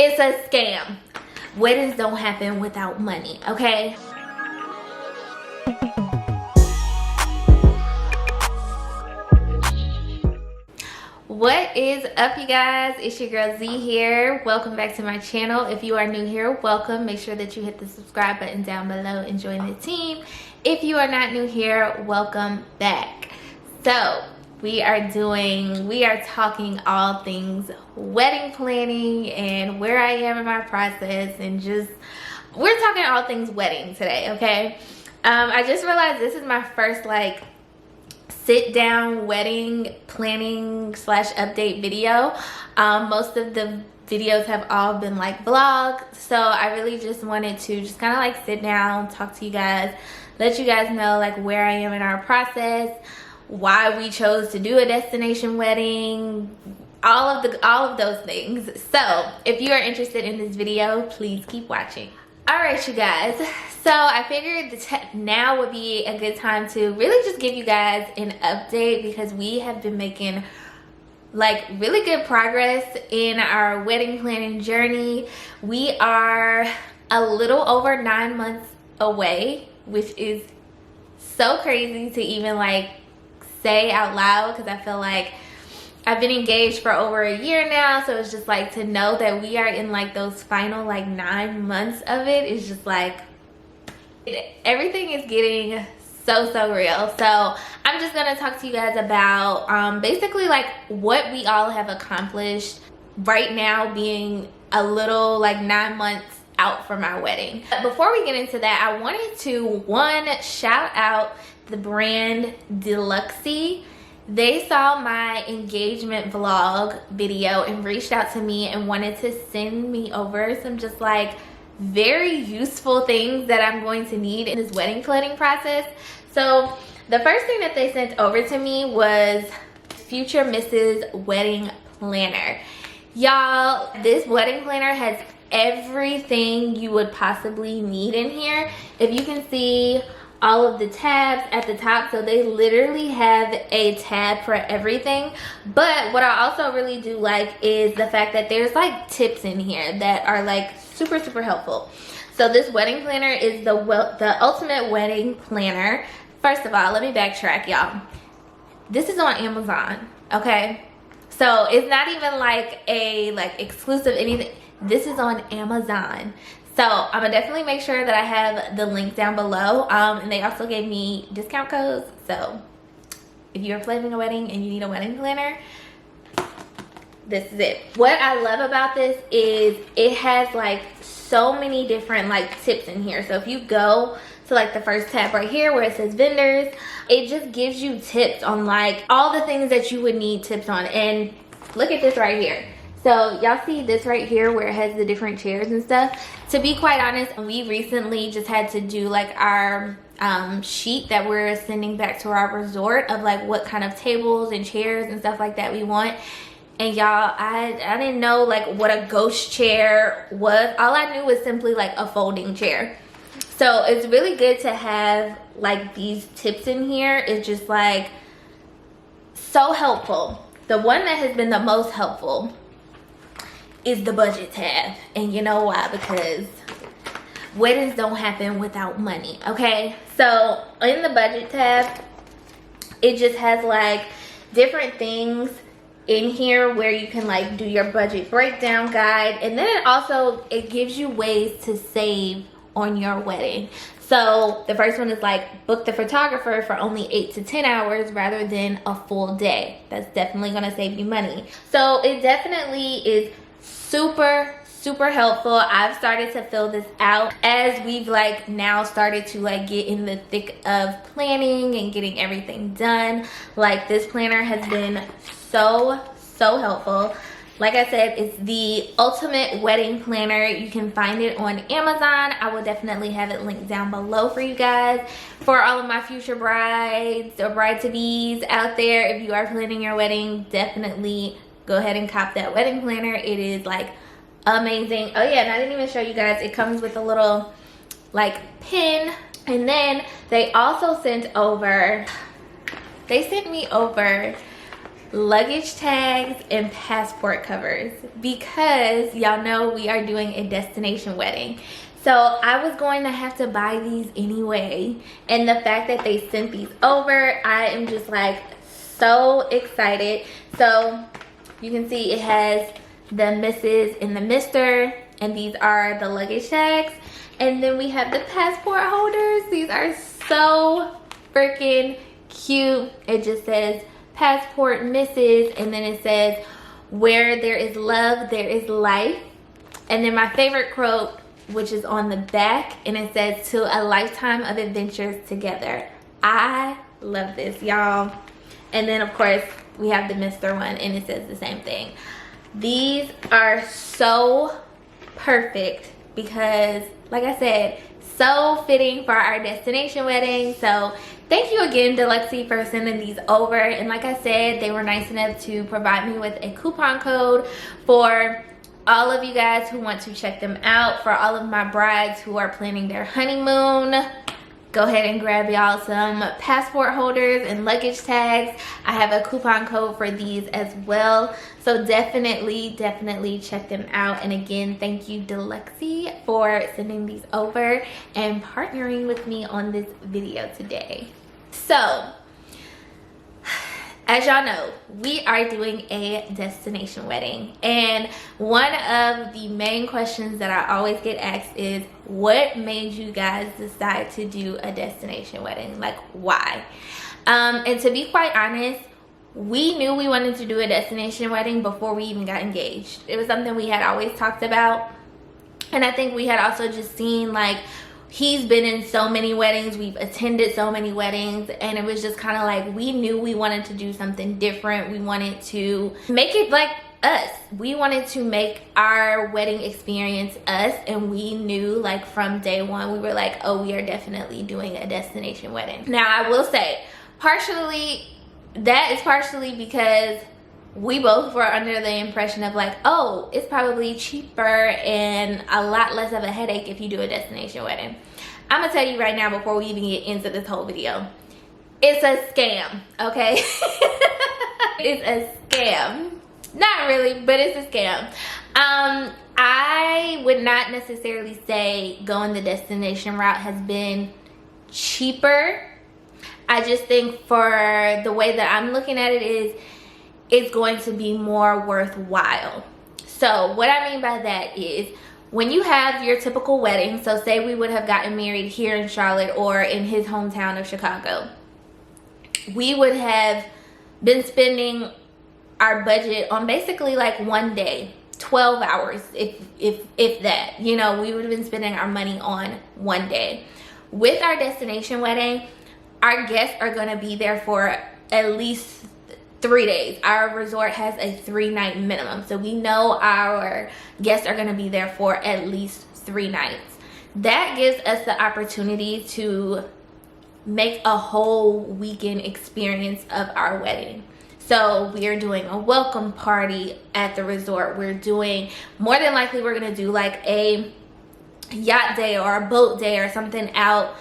It's a scam. Weddings don't happen without money, okay? What is up, you guys? It's your girl Z here. Welcome back to my channel. If you are new here, welcome. Make sure that you hit the subscribe button down below and join the team. If you are not new here, welcome back. So we are talking all things wedding planning and where I am in my process, and we're talking all things wedding today, okay? I just realized this is my first like sit down wedding planning / update video. Most of the videos have all been like vlogs, so I really just wanted to just kind of like sit down, talk to you guys, let you guys know like where I am in our process, why we chose to do a destination wedding, all of those things. So if you are interested in this video, please keep watching. All right, you guys, so I figured now would be a good time to really just give you guys an update, because we have been making like really good progress in our wedding planning journey. We are a little over 9 months away, which is so crazy to even like say out loud, because I feel like I've been engaged for over a year now, so it's just like to know that we are in like those final like 9 months of it is just like everything is getting so real. So I'm just gonna talk to you guys about basically like what we all have accomplished right now, being a little like 9 months out from our wedding. But before we get into that, I wanted to shout out the brand DeLuxy. They saw my engagement vlog video and reached out to me and wanted to send me over some just like very useful things that I'm going to need in this wedding planning process. So the first thing that they sent over to me was Future Mrs. Wedding Planner. Y'all, this wedding planner has everything you would possibly need in here. If you can see all of the tabs at the top, so they literally have a tab for everything. But what I also really do like is the fact that there's like tips in here that are like super helpful. So this wedding planner is the ultimate wedding planner. First of all, let me backtrack, y'all. This is on Amazon, okay? So it's not even like a exclusive anything. This is on Amazon. So I'm gonna definitely make sure that I have the link down below. And they also gave me discount codes. So if you're planning a wedding and you need a wedding planner, this is it. What I love about this is it has like so many different like tips in here. So if you go to like the first tab right here where it says vendors, it just gives you tips on like all the things that you would need tips on. And look at this right here. So y'all see this right here where it has the different chairs and stuff. To be quite honest, we recently just had to do like our sheet that we're sending back to our resort of like what kind of tables and chairs and stuff like that we want. And y'all, I didn't know like what a ghost chair was. All I knew was simply like a folding chair. So it's really good to have like these tips in here. It's just like so helpful. The one that has been the most helpful is the budget tab. And you know why? Because weddings don't happen without money, okay? So in the budget tab, it just has like different things in here where you can like do your budget breakdown guide, and then it gives you ways to save on your wedding. So the first one is like book the photographer for only 8 to 10 hours rather than a full day. That's definitely gonna save you money. So it definitely is super helpful. I've started to fill this out as we've like now started to like get in the thick of planning and getting everything done. Like this planner has been so helpful. Like I said, it's the ultimate wedding planner. You can find it on Amazon. I will definitely have it linked down below for you guys. For all of my future brides or bride-to-be's out there, if you are planning your wedding, definitely go ahead and cop that wedding planner. It is like amazing. Oh yeah, and I didn't even show you guys, it comes with a little like pin. And then they also sent me over luggage tags and passport covers, because y'all know we are doing a destination wedding. So I was going to have to buy these anyway, and the fact that they sent these over, I am just like so excited. So you can see it has the Mrs. and the Mr., and these are the luggage tags. And then we have the passport holders. These are so freaking cute. It just says passport Mrs., and then it says, where there is love, there is life. And then my favorite quote, which is on the back, and it says, to a lifetime of adventures together. I love this, y'all. And then of course we have the Mr. one, and it says the same thing. These are so perfect because, like I said, so fitting for our destination wedding. So thank you again, DeLuxy, for sending these over. And like I said, they were nice enough to provide me with a coupon code for all of you guys who want to check them out. For all of my brides who are planning their honeymoon, go ahead and grab y'all some passport holders and luggage tags. I have a coupon code for these as well. So definitely check them out. And again, thank you, DeLuxy, for sending these over and partnering with me on this video today. So, as y'all know, we are doing a destination wedding, and one of the main questions that I always get asked is, what made you guys decide to do a destination wedding? Like, why? And to be quite honest, we knew we wanted to do a destination wedding before we even got engaged. It was something we had always talked about, and I think we had also just seen, like, he's been in so many weddings, we've attended so many weddings, and it was just kind of like, we knew we wanted to do something different. We wanted to make it like us. We wanted to make our wedding experience us, and we knew, like, from day one, we were like, oh, we are definitely doing a destination wedding. Now, I will say, that is partially because we both were under the impression of, like, oh, it's probably cheaper and a lot less of a headache if you do a destination wedding. I'm gonna tell you right now, before we even get into this whole video, it's a scam, okay? It's a scam. Not really, but it's a scam. I would not necessarily say going the destination route has been cheaper. I just think for the way that I'm looking at it is, it's going to be more worthwhile. So what I mean by that is, when you have your typical wedding, so say we would have gotten married here in Charlotte or in his hometown of Chicago, we would have been spending our budget on basically like one day, 12 hours, if that, you know, we would have been spending our money on one day. With our destination wedding, our guests are going to be there for at least 3 days. Our resort has a 3-night minimum, so we know our guests are going to be there for at least 3 nights. That gives us the opportunity to make a whole weekend experience of our wedding. So we are doing a welcome party at the resort. We're doing, more than likely, we're going to do like a yacht day or a boat day or something out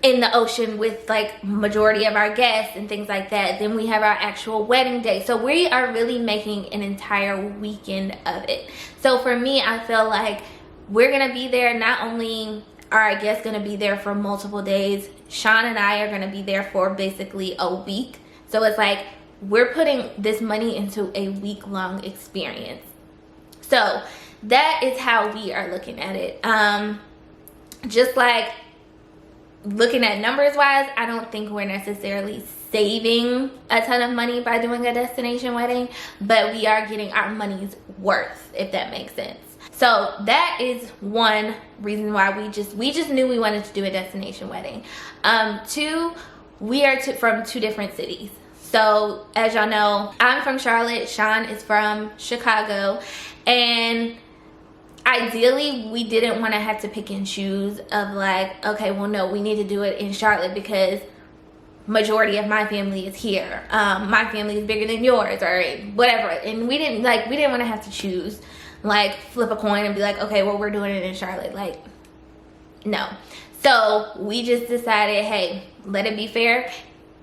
in the ocean with like majority of our guests and things like that. Then we have our actual wedding day. So we are really making an entire weekend of it. So for me, I feel like we're gonna be there. Not only are our guests gonna be there for multiple days, Sean and I are gonna be there for basically a week. So it's like, we're putting this money into a week-long experience. So that is how we are looking at it. Just like, looking at numbers wise, I don't think we're necessarily saving a ton of money by doing a destination wedding, but we are getting our money's worth, if that makes sense. So that is one reason why we just knew we wanted to do a destination wedding. Two, we are from 2 different cities. So as y'all know, I'm from Charlotte, Sean is from Chicago, and ideally, we didn't want to have to pick and choose of like, okay, well, no, we need to do it in Charlotte because majority of my family is here. My family is bigger than yours or whatever. And we didn't want to have to choose, like flip a coin and be like, okay, well, we're doing it in Charlotte. Like, no. So we just decided, hey, let it be fair.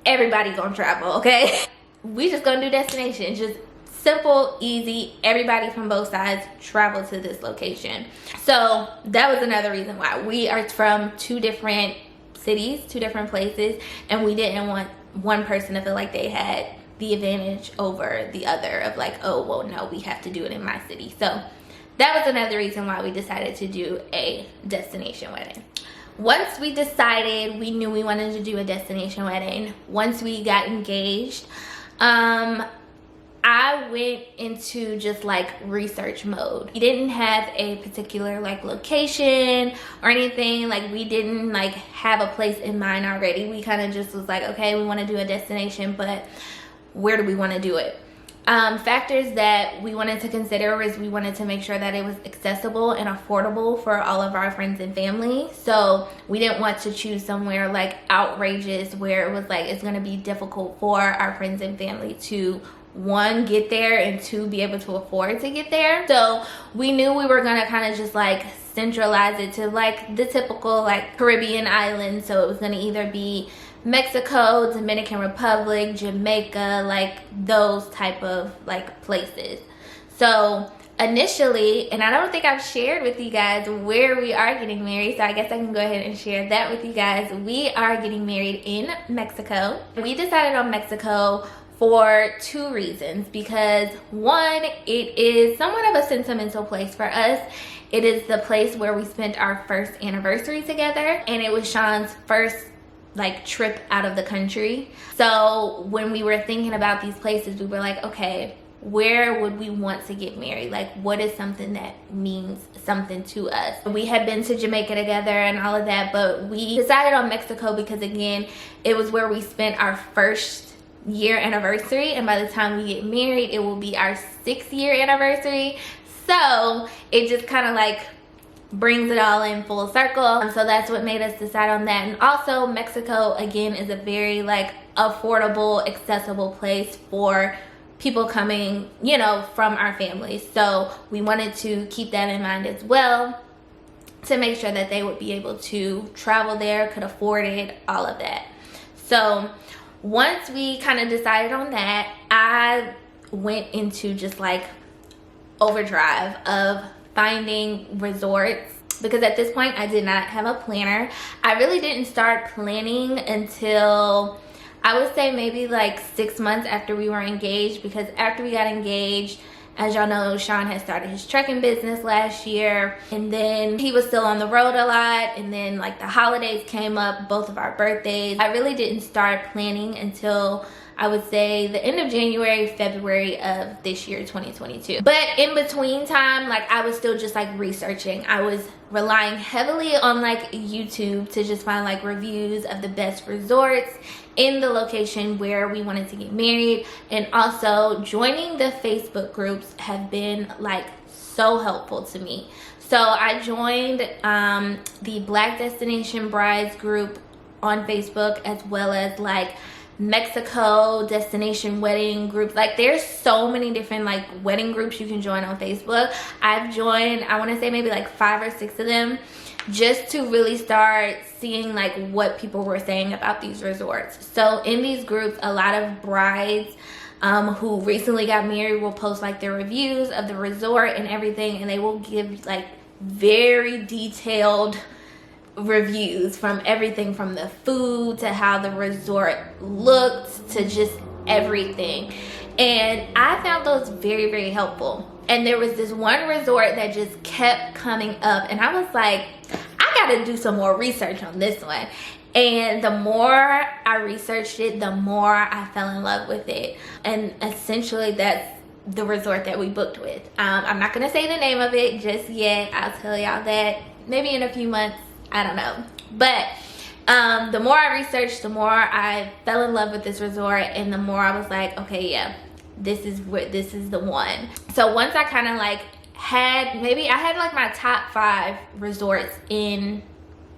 Everybody gonna travel, okay? we just gonna do destination. Just simple, easy, everybody from both sides travel to this location. So that was another reason why. We are from 2 different cities, 2 different places, and we didn't want one person to feel like they had the advantage over the other of like, oh well, no, we have to do it in my city. So that was another reason why we decided to do a destination wedding. Once we decided, we knew we wanted to do a destination wedding. Once we got engaged, I went into just like research mode. We didn't have a particular like location or anything. Like we didn't like have a place in mind already. We kind of just was like, okay, we want to do a destination, but where do we want to do it? Factors that we wanted to consider was we wanted to make sure that it was accessible and affordable for all of our friends and family. So we didn't want to choose somewhere like outrageous where it was like it's going to be difficult for our friends and family to, 1, get there, and 2, be able to afford to get there. So we knew we were gonna kind of just like centralize it to like the typical like Caribbean islands. So it was gonna either be Mexico, Dominican Republic, Jamaica, like those type of like places. So initially, and I don't think I've shared with you guys where we are getting married, so I guess I can go ahead and share that with you guys. We are getting married in Mexico. We decided on Mexico for 2 reasons. Because 1, it is somewhat of a sentimental place for us. It is the place where we spent our first anniversary together, and it was Sean's first like trip out of the country. So when we were thinking about these places, we were like, okay, where would we want to get married? Like, what is something that means something to us? We had been to Jamaica together and all of that, but we decided on Mexico because, again, it was where we spent our first year anniversary, and by the time we get married, it will be our 6th-year anniversary. So it just kind of like brings it all in full circle. So that's what made us decide on that. And also Mexico, again, is a very like affordable, accessible place for people coming, you know, from our families. So we wanted to keep that in mind as well, to make sure that they would be able to travel there, could afford it, all of that. So once we kind of decided on that, I went into just like overdrive of finding resorts, because at this point I did not have a planner. I really didn't start planning until, I would say, maybe like 6 months after we were engaged, because after we got engaged, as y'all know, Sean had started his trucking business last year, and then he was still on the road a lot, and then like the holidays came up, both of our birthdays. I really didn't start planning until, I would say, the end of January, February of this year, 2022. But in between time, like I was still just like researching. I was relying heavily on like YouTube to just find like reviews of the best resorts in the location where we wanted to get married. And also joining the Facebook groups have been like so helpful to me. So I joined the Black Destination Brides group on Facebook, as well as like Mexico destination wedding groups. Like there's so many different like wedding groups you can join on Facebook. I've joined, I want to say maybe like 5 or 6 of them, just to really start seeing like what people were saying about these resorts. So in these groups, a lot of brides who recently got married will post like their reviews of the resort and everything, and they will give like very detailed reviews from everything from the food to how the resort looked to just everything. And I found those very, very helpful. And there was this one resort that just kept coming up, and I was like, I gotta do some more research on this one. And the more I researched it, the more I fell in love with it. And essentially that's the resort that we booked with. I'm not gonna say the name of it just yet. I'll tell y'all that maybe in a few months, I don't know. But the more I researched, the more I fell in love with this resort, and the more I was like, okay, yeah, this is the one. So once I kind of like had, maybe I had like my top 5 resorts in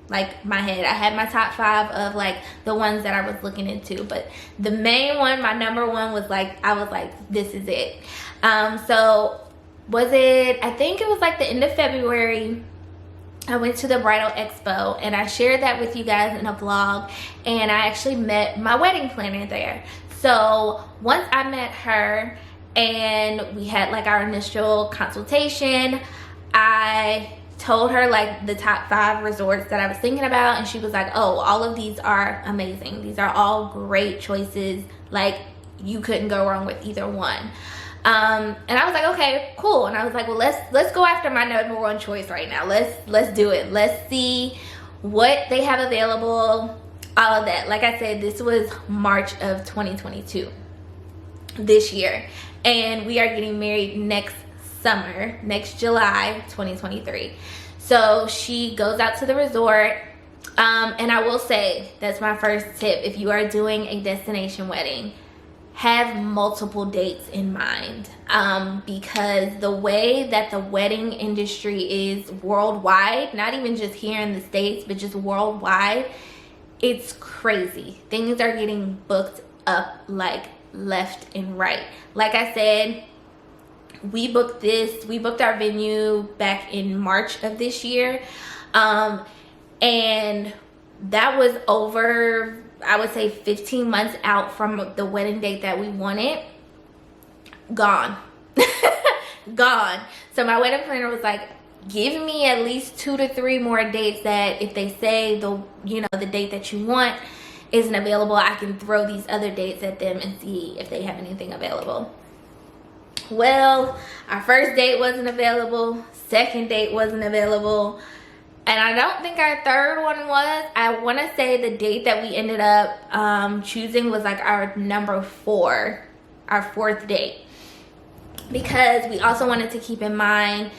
like my head. I had my top 5 of like the ones that I was looking into, but the main one, my number 1, was like, I was like, this is it. So was it, I think it was like the end of February, I went to the Bridal Expo, and I shared that with you guys in a vlog, and I actually met my wedding planner there. So once I met her and we had like our initial consultation, I told her like the top 5 resorts that I was thinking about, and she was like, oh, all of these are amazing. These are all great choices. Like, you couldn't go wrong with either one. And I was like, okay, cool. And I was like, well, let's go after my number 1 choice right now. Let's do it. Let's see what they have available, all of that. Like I said, this was March of 2022, this year, and we are getting married next summer, next July 2023. So she goes out to the resort, and I will say, that's my first tip. If you are doing a destination wedding, have multiple dates in mind, because the way that the wedding industry is worldwide, not even just here in the States, but just worldwide, it's crazy. Things are getting booked up like left and right. Like I said, we booked our venue back in March of this year, and that was over, I would say, 15 months out from the wedding date that we wanted. Gone. Gone. So my wedding planner was like, give me at least 2 to 3 more dates that if they say the date that you want isn't available, I can throw these other dates at them and see if they have anything available. Well, our first date wasn't available, second date wasn't available, and I don't think our third one was. I want to say the date that we ended up choosing was like our number 4, our 4th date, because we also wanted to keep in mind,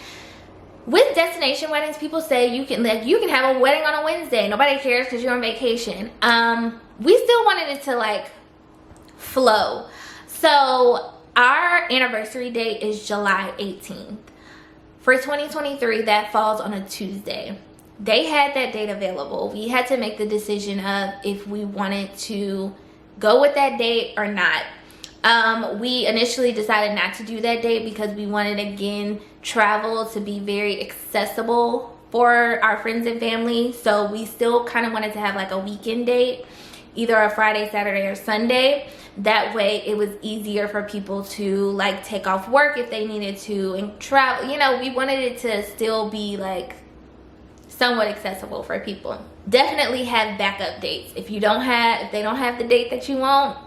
with destination weddings, people say you can have a wedding on a Wednesday, nobody cares because you're on vacation. We still wanted it to like flow. So our anniversary date is July 18th. For 2023, that falls on a Tuesday. They had that date available. We had to make the decision of if we wanted to go with that date or not. We initially decided not to do that date because we wanted, again, travel to be very accessible for our friends and family. So we still kind of wanted to have like a weekend date, either a Friday, Saturday, or Sunday. That way it was easier for people to like take off work if they needed to and travel. We wanted it to still be like somewhat accessible for people. Definitely have backup dates. If they don't have the date that you want,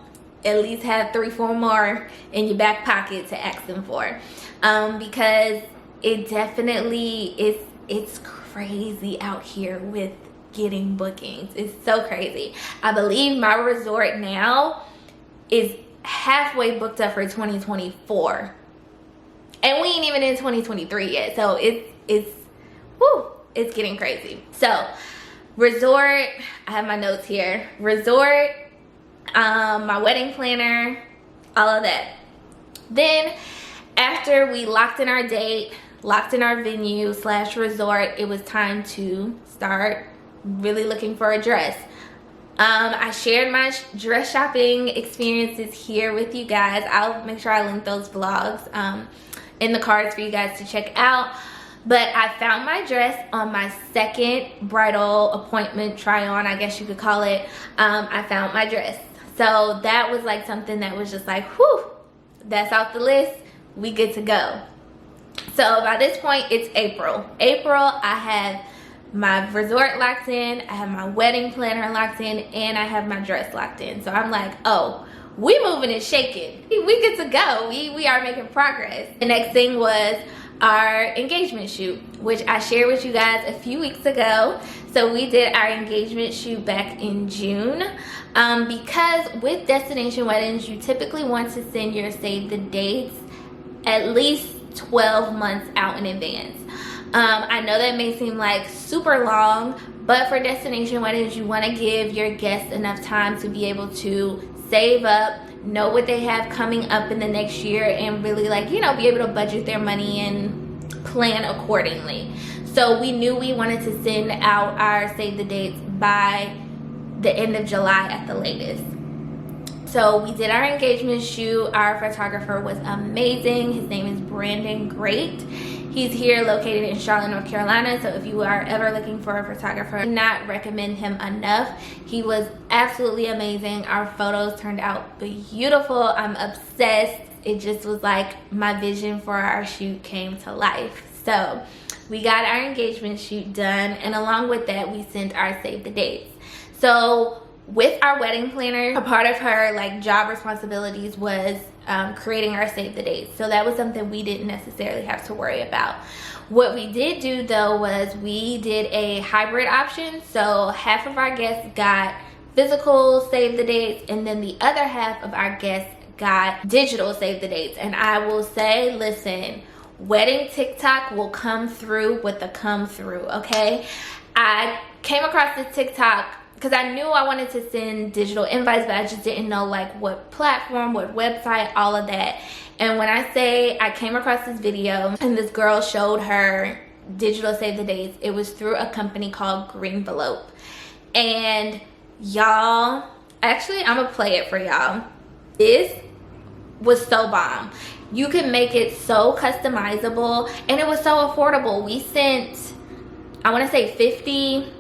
at least have 3-4 more in your back pocket to ask them for, because it definitely it's crazy out here with getting bookings. It's so crazy. I believe my resort now is halfway booked up for 2024, and we ain't even in 2023 yet. So it's getting crazy. So resort, I have my notes here. Resort, my wedding planner, all of that. Then after we locked in our date, locked in our venue / resort, it was time to start really looking for a dress. I shared my dress shopping experiences here with you guys. I'll make sure I link those vlogs in the cards for you guys to check out. But I found my dress on my second bridal appointment try on, I guess you could call it. I found my dress. So that was like something that was just like, whew, that's off the list. We good to go. So by this point, it's April. I have my resort locked in, I have my wedding planner locked in, and I have my dress locked in. So I'm like, oh, we moving and shaking. We good to go. We are making progress. The next thing was our engagement shoot, which I shared with you guys a few weeks ago. So we did our engagement shoot back in June, because with destination weddings, you typically want to send your save the dates at least 12 months out in advance. I know that may seem like super long, but for destination weddings, you want to give your guests enough time to be able to save up, know what they have coming up in the next year, and really be able to budget their money and plan accordingly. So we knew we wanted to send out our save the dates by the end of July at the latest. So we did our engagement shoot. Our photographer was amazing. His name is Brandon Great. He's here located in Charlotte, North Carolina. So if you are ever looking for a photographer, I cannot recommend him enough. He was absolutely amazing. Our photos turned out beautiful. I'm obsessed. It just was like my vision for our shoot came to life. So we got our engagement shoot done, and along with that we sent our save the dates. So with our wedding planner, a part of her like job responsibilities was creating our save the dates. So that was something we didn't necessarily have to worry about. What we did do though was we did a hybrid option. So half of our guests got physical save the dates, and then the other half of our guests got digital save the dates. And I will say, listen, wedding TikTok will come through with the come through, okay? I came across this TikTok because I knew I wanted to send digital invites, but I just didn't know like what platform, what website, all of that. And when I say I came across this video and this girl showed her digital save the dates, it was through a company called Greenvelope. And y'all, actually I'm gonna play it for y'all. This was so bomb. You can make it so customizable, and it was so affordable. We sent, I want to say 50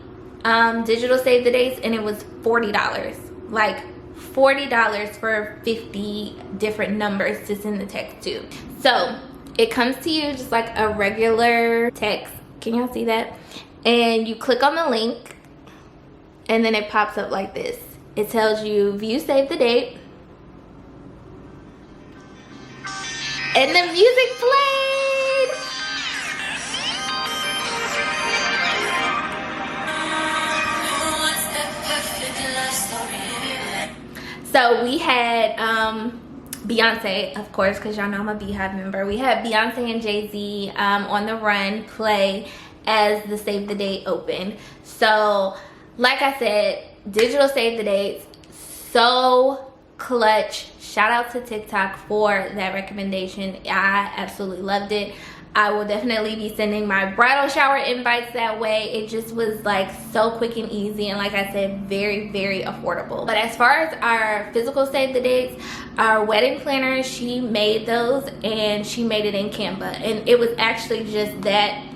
digital save the dates, and it was $40. Like $40 for 50 different numbers to send the text to. So it comes to you just like a regular text. Can y'all see that? And you click on the link, and then it pops up like this. It tells you view save the date, and the music played. So we had Beyonce, of course, because y'all know I'm a Beehive member. We had Beyonce and Jay-Z on the run play as the save the date opened. So like I said, digital save the dates, so clutch. Shout out to TikTok for that recommendation. I absolutely loved it. I will definitely be sending my bridal shower invites that way. It just was like so quick and easy, and like I said, very, very affordable. But as far as our physical save the dates, our wedding planner, she made those, and she made it in Canva. And it was actually just that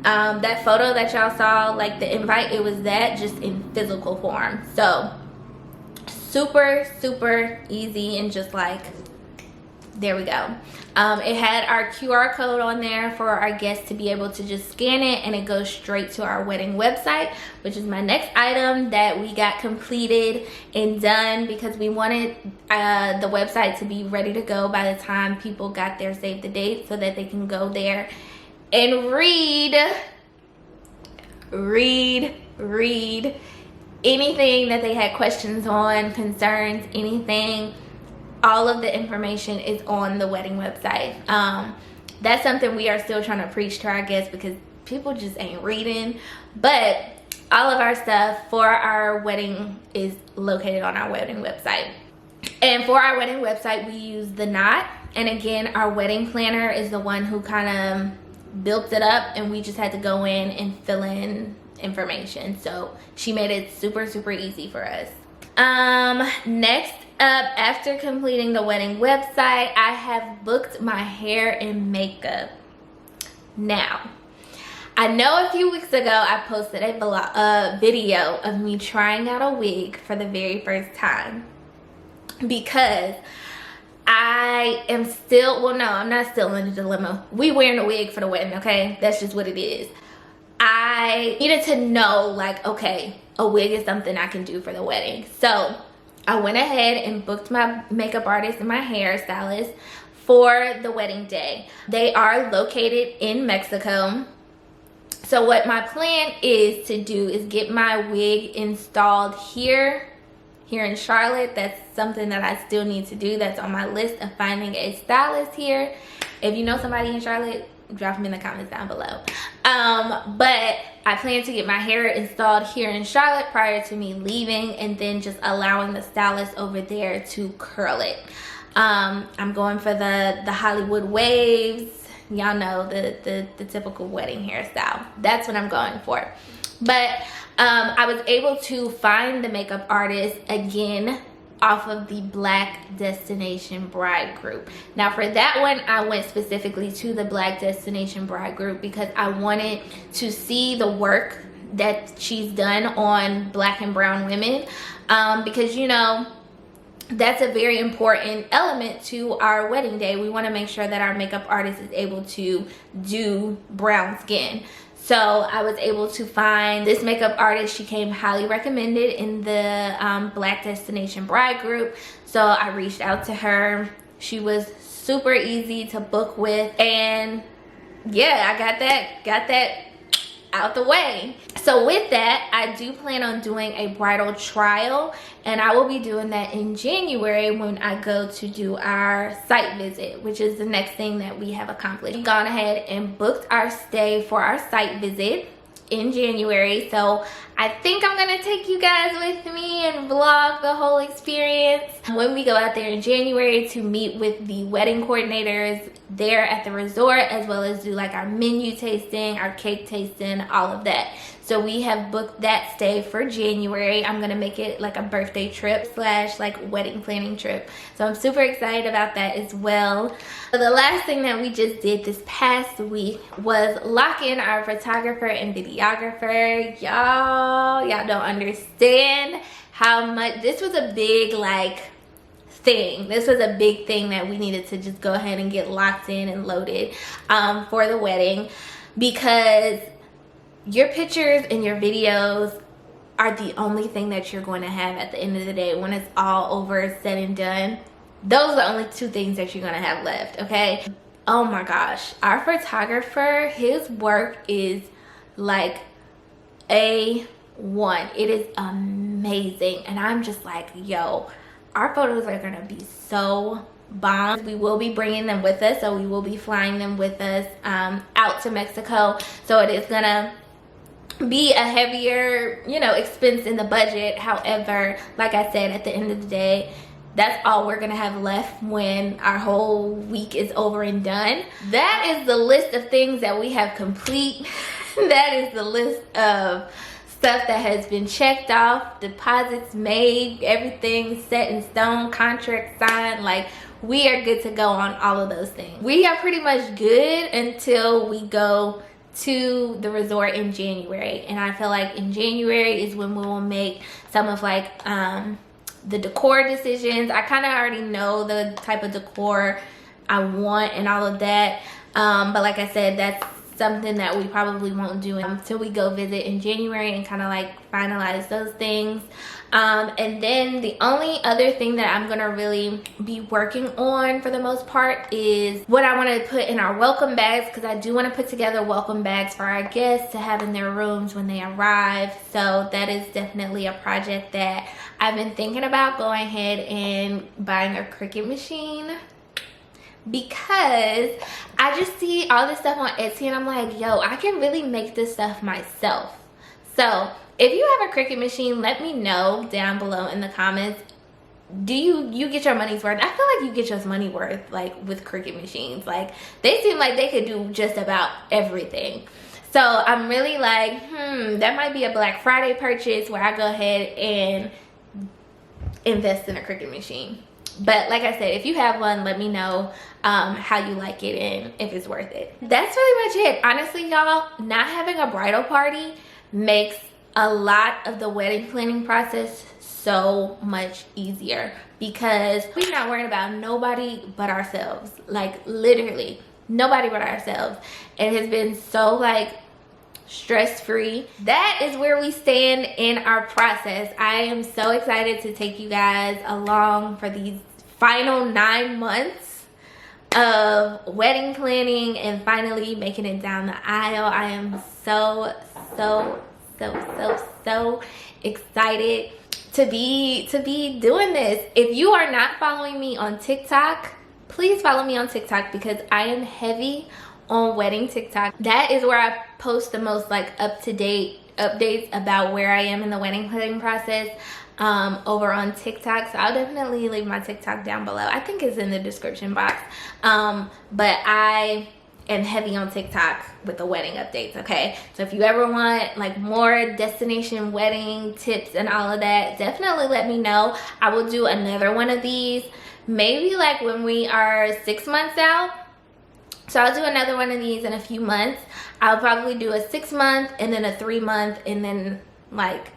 that photo that y'all saw, like the invite, it was that just in physical form. So super, super easy, and just like, there we go. It had our QR code on there for our guests to be able to just scan it, and it goes straight to our wedding website, which is my next item that we got completed and done, because we wanted the website to be ready to go by the time people got their save the date, so that they can go there and read anything that they had questions on, concerns, anything. All of the information is on the wedding website. That's something we are still trying to preach to our guests, because people just ain't reading. But all of our stuff for our wedding is located on our wedding website. And for our wedding website, we use The Knot. And again, our wedding planner is the one who kind of built it up, and we just had to go in and fill in information. So she made it super, super easy for us. Next up, after completing the wedding website, I have booked my hair and makeup. Now, I know a few weeks ago I posted a video of me trying out a wig for the very first time, because I am still, well, no, I'm not still in a dilemma. We wearing a wig for the wedding, okay? That's just what it is. I needed to know, like, okay, a wig is something I can do for the wedding. So I went ahead and booked my makeup artist and my hairstylist for the wedding day. They are located in Mexico. So what my plan is to do is get my wig installed here in Charlotte. That's something that I still need to do. That's on my list of finding a stylist here. If you know somebody in Charlotte, drop them in the comments down below. But I plan to get my hair installed here in Charlotte prior to me leaving, and then just allowing the stylist over there to curl it. I'm going for the Hollywood waves. Y'all know the typical wedding hairstyle. That's what I'm going for. But I was able to find the makeup artist again off of the Black Destination Bride group. Now for that one, I went specifically to the Black Destination Bride group because I wanted to see the work that she's done on Black and brown women, because you know that's a very important element to our wedding day. We want to make sure that our makeup artist is able to do brown skin. So I was able to find this makeup artist. She came highly recommended in the Black Destination Bride group. So I reached out to her. She was super easy to book with, and yeah, I got that out the way. So with that, I do plan on doing a bridal trial, and I will be doing that in January when I go to do our site visit, which is the next thing that we have accomplished. We've gone ahead and booked our stay for our site visit in January, so I think I'm gonna take you guys with me and vlog the whole experience when we go out there in January to meet with the wedding coordinators there at the resort, as well as do like our menu tasting, our cake tasting, all of that. So we have booked that stay for January. I'm gonna make it like a birthday trip slash like wedding planning trip. So I'm super excited about that as well. So the last thing that we just did this past week was lock in our photographer and videographer. Y'all don't understand how much this was a big like thing. This was a big thing that we needed to just go ahead and get locked in and loaded for the wedding, because your pictures and your videos are the only thing that you're going to have at the end of the day when it's all over, said and done. Those are the only two things that you're going to have left, okay? Oh my gosh, our photographer, his work is like A1. It is amazing, and I'm just like, yo, our photos are going to be so bomb. We will be bringing them with us, so we will be flying them with us out to Mexico. So it is gonna be a heavier, you know, expense in the budget. However, like I said, at the end of the day, that's all we're gonna have left when our whole week is over and done. That is the list of things that we have complete. That is the list of stuff that has been checked off, deposits made, everything set in stone, contract signed. Like, we are good to go on all of those things. We are pretty much good until we go to the resort in January, and I feel like in January is when we will make some of like the decor decisions. I kind of already know the type of decor I want and all of that, but like I said, that's something that we probably won't do until we go visit in January and kind of like finalize those things. And then the only other thing that I'm gonna really be working on for the most part is what I want to put in our welcome bags, because I do want to put together welcome bags for our guests to have in their rooms when they arrive. So that is definitely a project that I've been thinking about going ahead and buying a Cricut machine, because I just see all this stuff on Etsy and I'm like, yo, I can really make this stuff myself. So if you have a Cricut machine, let me know down below in the comments. Do you get your money's worth? I feel like you get your money worth like with Cricut machines. Like, they seem like they could do just about everything. So I'm really like, that might be a Black Friday purchase where I go ahead and invest in a Cricut machine. But like I said, if you have one, let me know how you like it and if it's worth it. That's really much it. Honestly, y'all, not having a bridal party makes a lot of the wedding planning process so much easier, because we're not worrying about nobody but ourselves. Like, literally nobody but ourselves. It has been so like stress-free. That is where we stand in our process. I am so excited to take you guys along for these final 9 months of wedding planning and finally making it down the aisle. I am so excited to be doing this. If you are not following me on TikTok, please follow me on TikTok, because I am heavy on wedding TikTok. That is where I post the most like up-to-date updates about where I am in the wedding planning process, over on TikTok. So I'll definitely leave my TikTok down below. I think it's in the description box. But I am heavy on TikTok with the wedding updates, okay? So if you ever want like more destination wedding tips and all of that, definitely let me know. I will do another one of these maybe like when we are 6 months out. So I'll do another one of these in a few months. I'll probably do a 6 month and then a 3 month and then like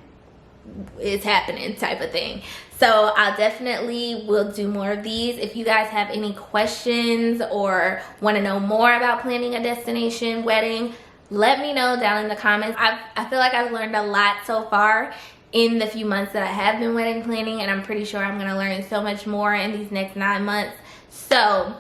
it's happening type of thing. So I'll definitely will do more of these. If you guys have any questions or want to know more about planning a destination wedding, let me know down in the comments. I feel like I've learned a lot so far in the few months that I have been wedding planning, and I'm pretty sure I'm going to learn so much more in these next 9 months. So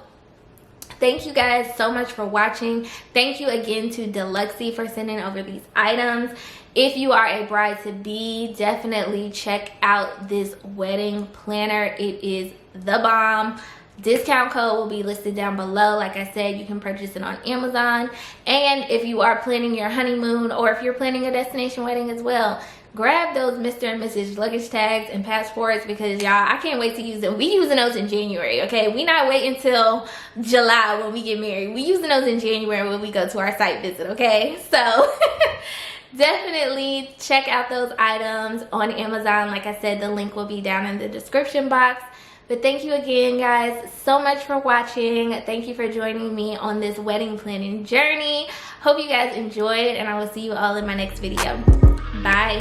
thank you guys so much for watching. Thank you again to DeLuxy for sending over these items. If you are a bride-to-be, definitely check out this wedding planner. It is the bomb. Discount code will be listed down below. Like I said, you can purchase it on Amazon. And if you are planning your honeymoon or if you're planning a destination wedding as well, grab those Mr. and Mrs. luggage tags and passports, because y'all, I can't wait to use them. We using those in January, okay? We not waiting until July when we get married. We using those in January when we go to our site visit, okay? So definitely check out those items on Amazon. Like I said, the link will be down in the description box. But thank you again, guys, so much for watching. Thank you for joining me on this wedding planning journey. Hope you guys enjoyed, and I will see you all in my next video. Bye.